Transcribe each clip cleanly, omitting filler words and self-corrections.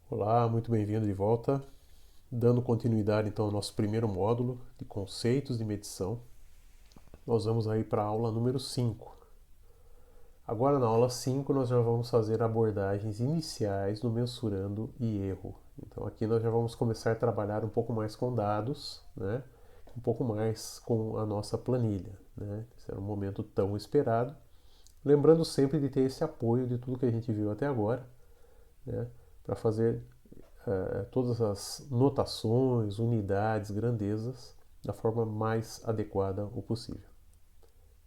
Olá, muito bem-vindo de volta. Dando continuidade então ao nosso primeiro módulo de conceitos de medição, nós vamos aí para a aula número 5. Agora na aula 5 nós já vamos fazer abordagens iniciais no mensurando e erro. Então aqui nós já vamos começar a trabalhar um pouco mais com dados, né? Um pouco mais com a nossa planilha, né? Esse era um momento tão esperado. Lembrando sempre de ter esse apoio de tudo que a gente viu até agora, né? Para fazer todas as notações, unidades, grandezas da forma mais adequada o possível.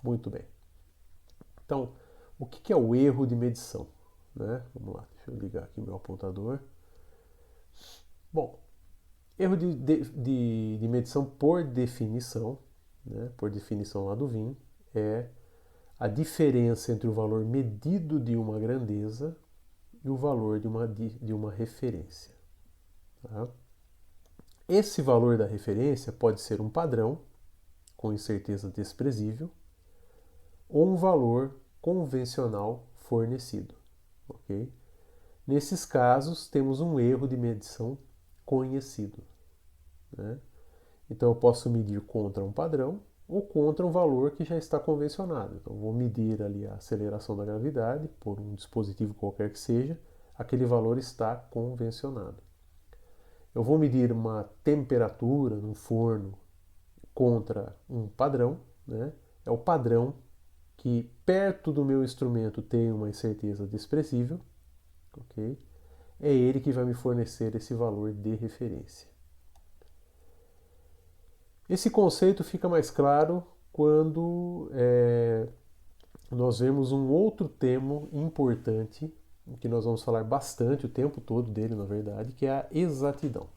Muito bem. Então, o que é o erro de medição? Né? Vamos lá, deixa eu ligar aqui meu apontador. Bom, erro de medição por definição, né? Por definição lá do VIN, é a diferença entre o valor medido de uma grandeza e o valor de uma referência. Tá? Esse valor da referência pode ser um padrão, com incerteza desprezível, ou um valor convencional fornecido. Okay? Nesses casos, temos um erro de medição conhecido. Né? Então, eu posso medir contra um padrão ou contra um valor que já está convencionado. Então, vou medir ali a aceleração da gravidade por um dispositivo qualquer que seja, aquele valor está convencionado. Eu vou medir uma temperatura no forno contra um padrão, né? É o padrão que perto do meu instrumento tem uma incerteza desprezível, ok? É ele que vai me fornecer esse valor de referência. Esse conceito fica mais claro quando nós vemos um outro termo importante, que nós vamos falar bastante o tempo todo dele, na verdade, que é a exatidão.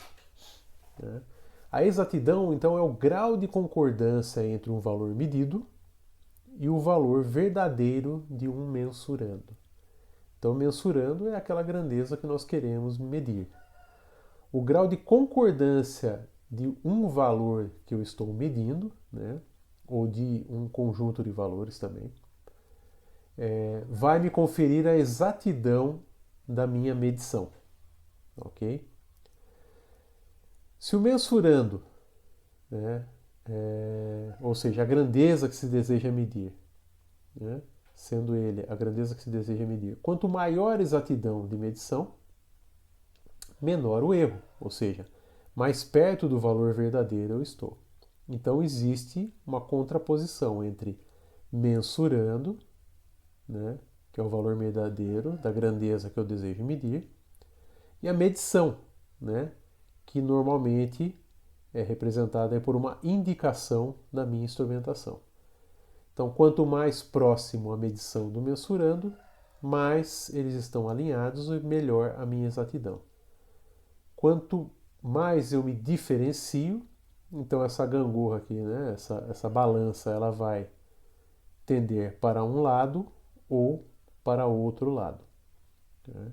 Né? A exatidão, então, é o grau de concordância entre um valor medido e o valor verdadeiro de um mensurando. Então, mensurando é aquela grandeza que nós queremos medir. O grau de concordância de um valor que eu estou medindo, né, ou de um conjunto de valores também, vai me conferir a exatidão da minha medição. Ok? Se o mensurando, né, ou seja, a grandeza que se deseja medir, né, sendo ele a grandeza que se deseja medir, quanto maior a exatidão de medição, menor o erro, ou seja, mais perto do valor verdadeiro eu estou. Então existe uma contraposição entre mensurando, né, que é o valor verdadeiro da grandeza que eu desejo medir, e a medição, né, que normalmente é representada por uma indicação da minha instrumentação. Então, quanto mais próximo a medição do mensurando, mais eles estão alinhados e melhor a minha exatidão. Quanto mais eu me diferencio, então essa gangorra aqui, né, essa balança, ela vai tender para um lado ou para outro lado. Né?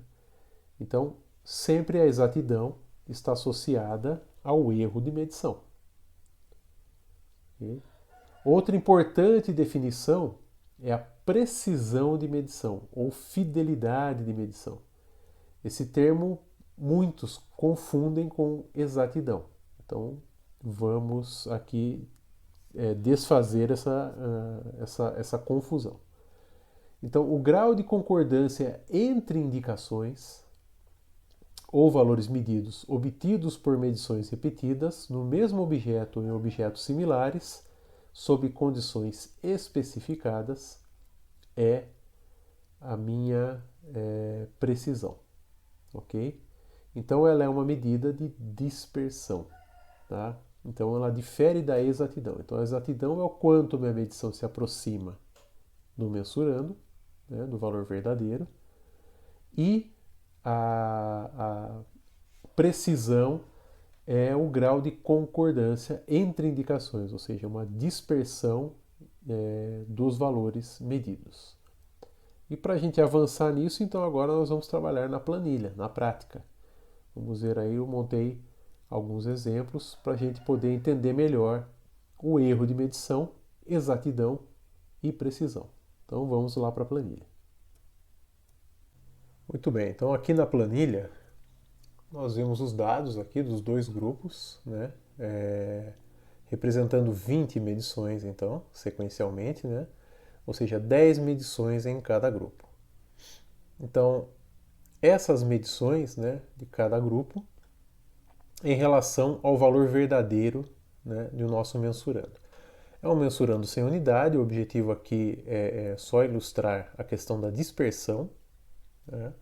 Então, sempre a exatidão está associada ao erro de medição. Okay? Outra importante definição é a precisão de medição ou fidelidade de medição. Esse termo muitos confundem com exatidão. Então, vamos aqui desfazer essa confusão. Então, o grau de concordância entre indicações ou valores medidos obtidos por medições repetidas no mesmo objeto ou em objetos similares, sob condições especificadas, é a minha precisão. Ok? Então, ela é uma medida de dispersão. Tá? Então, ela difere da exatidão. Então, a exatidão é o quanto minha medição se aproxima do mensurando, né, do valor verdadeiro, e a precisão é o grau de concordância entre indicações, ou seja, uma dispersão dos valores medidos. E para a gente avançar nisso, então agora nós vamos trabalhar na planilha, na prática. Vamos ver aí, eu montei alguns exemplos para a gente poder entender melhor o erro de medição, exatidão e precisão. Então vamos lá para a planilha. Muito bem, então aqui na planilha nós vemos os dados aqui dos dois grupos, né? Representando 20 medições, então, sequencialmente, né? Ou seja, 10 medições em cada grupo. Então, essas medições, né, de cada grupo em relação ao valor verdadeiro, né, do nosso mensurando. É um mensurando sem unidade, o objetivo aqui é só ilustrar a questão da dispersão, né?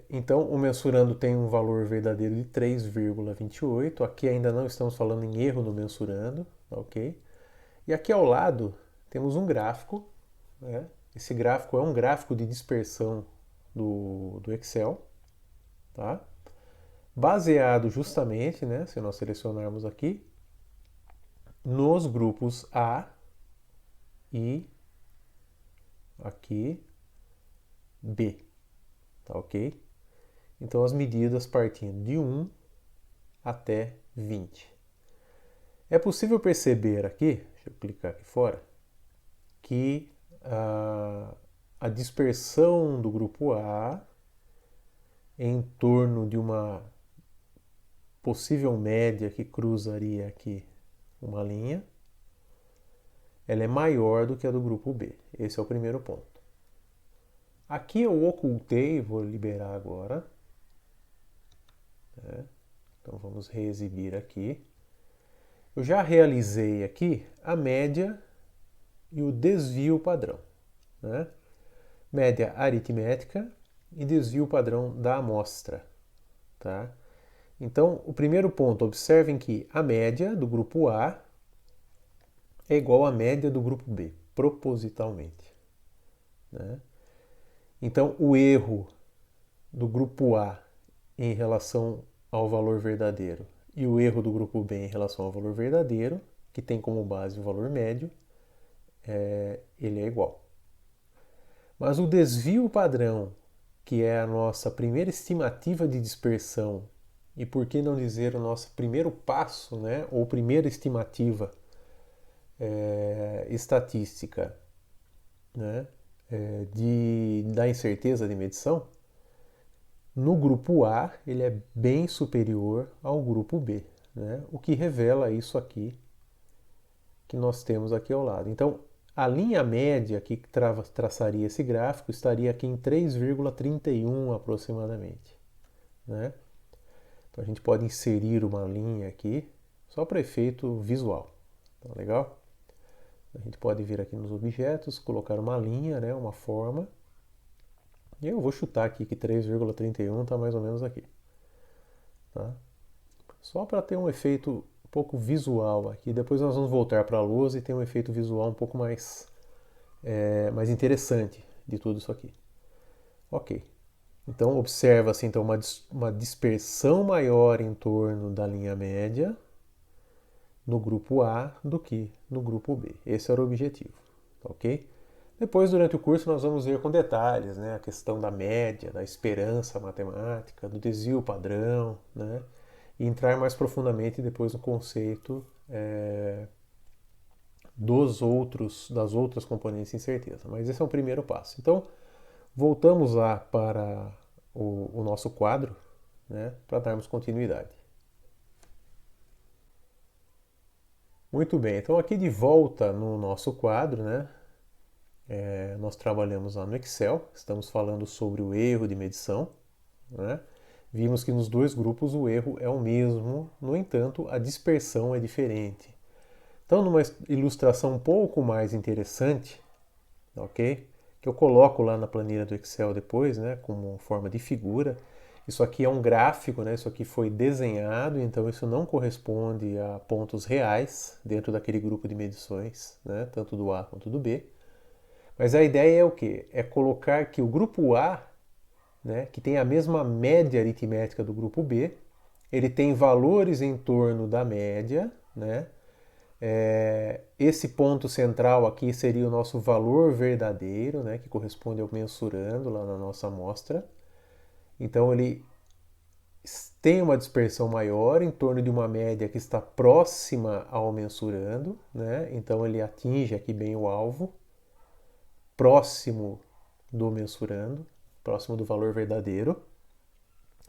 Então, o mensurando tem um valor verdadeiro de 3,28. Aqui ainda não estamos falando em erro no mensurando, ok? E aqui ao lado temos um gráfico, né? Esse gráfico é um gráfico de dispersão do Excel, tá? Baseado justamente, né, se nós selecionarmos aqui, nos grupos A e aqui B, tá ok? Então as medidas partindo de 1 até 20. É possível perceber aqui, deixa eu clicar aqui fora, que a dispersão do grupo A em torno de uma possível média que cruzaria aqui uma linha, ela é maior do que a do grupo B. Esse é o primeiro ponto. Aqui eu ocultei, vou liberar agora. Então vamos reexibir aqui. Eu já realizei aqui a média e o desvio padrão, né? Média aritmética e desvio padrão da amostra, tá? Então, o primeiro ponto, observem que a média do grupo A é igual à média do grupo B, propositalmente, né? Então, o erro do grupo A em relação ao valor verdadeiro e o erro do grupo B em relação ao valor verdadeiro, que tem como base o valor médio, ele é igual. Mas o desvio padrão, que é a nossa primeira estimativa de dispersão, e por que não dizer o nosso primeiro passo, né, ou primeira estimativa estatística, né, da incerteza de medição, no grupo A ele é bem superior ao grupo B, né, o que revela isso aqui que nós temos aqui ao lado. Então, a linha média que traçaria esse gráfico estaria aqui em 3,31 aproximadamente, né? Então a gente pode inserir uma linha aqui só para efeito visual, tá legal? A gente pode vir aqui nos objetos, colocar uma linha, né, uma forma, e eu vou chutar aqui que 3,31 está mais ou menos aqui, tá? Só para ter um efeito um pouco visual aqui. Depois nós vamos voltar para a lousa e ter um efeito visual um pouco mais interessante de tudo isso aqui. Ok. Então observa-se então uma dispersão maior em torno da linha média no grupo A do que no grupo B. Esse era o objetivo, ok? Depois, durante o curso, nós vamos ver com detalhes, né, a questão da média, da esperança matemática, do desvio padrão, né, e entrar mais profundamente depois no conceito das outras componentes de incerteza. Mas esse é o primeiro passo. Então, voltamos lá para o nosso quadro, né, para darmos continuidade. Muito bem, então aqui de volta no nosso quadro, né, nós trabalhamos lá no Excel, estamos falando sobre o erro de medição, né? Vimos que nos dois grupos o erro é o mesmo, no entanto, a dispersão é diferente. Então, numa ilustração um pouco mais interessante, ok? Que eu coloco lá na planilha do Excel depois, né, como forma de figura. Isso aqui é um gráfico, né? Isso aqui foi desenhado, então isso não corresponde a pontos reais dentro daquele grupo de medições, né, tanto do A quanto do B. Mas a ideia é o quê? É colocar que o grupo A, né, que tem a mesma média aritmética do grupo B, ele tem valores em torno da média, né? Esse ponto central aqui seria o nosso valor verdadeiro, né, que corresponde ao mensurando lá na nossa amostra. Então ele tem uma dispersão maior em torno de uma média que está próxima ao mensurando, né? Então ele atinge aqui bem o alvo, próximo do mensurando, próximo do valor verdadeiro.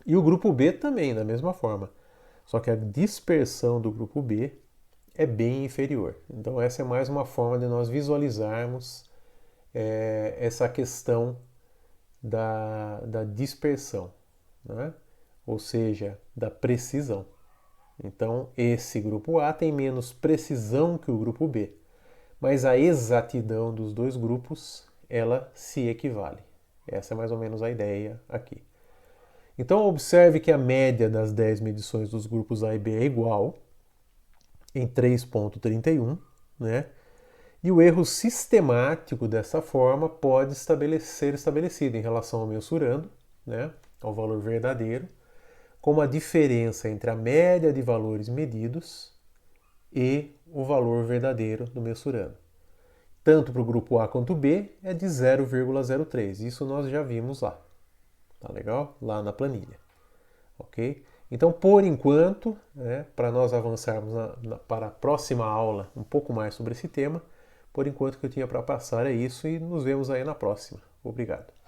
E o grupo B também, da mesma forma. Só que a dispersão do grupo B é bem inferior. Então essa é mais uma forma de nós visualizarmos essa questão da dispersão, né? Ou seja, da precisão. Então esse grupo A tem menos precisão que o grupo B, mas a exatidão dos dois grupos ela se equivale. Essa é mais ou menos a ideia aqui. Então observe que a média das 10 medições dos grupos A e B é igual em 3,31, né? E o erro sistemático dessa forma pode ser estabelecido em relação ao mensurando, né, ao valor verdadeiro, como a diferença entre a média de valores medidos e o valor verdadeiro do mensurando. Tanto para o grupo A quanto B é de 0,03. Isso nós já vimos lá. Tá legal? Lá na planilha. Ok? Então, por enquanto, para nós avançarmos para a próxima aula um pouco mais sobre esse tema, por enquanto o que eu tinha para passar é isso e nos vemos aí na próxima. Obrigado.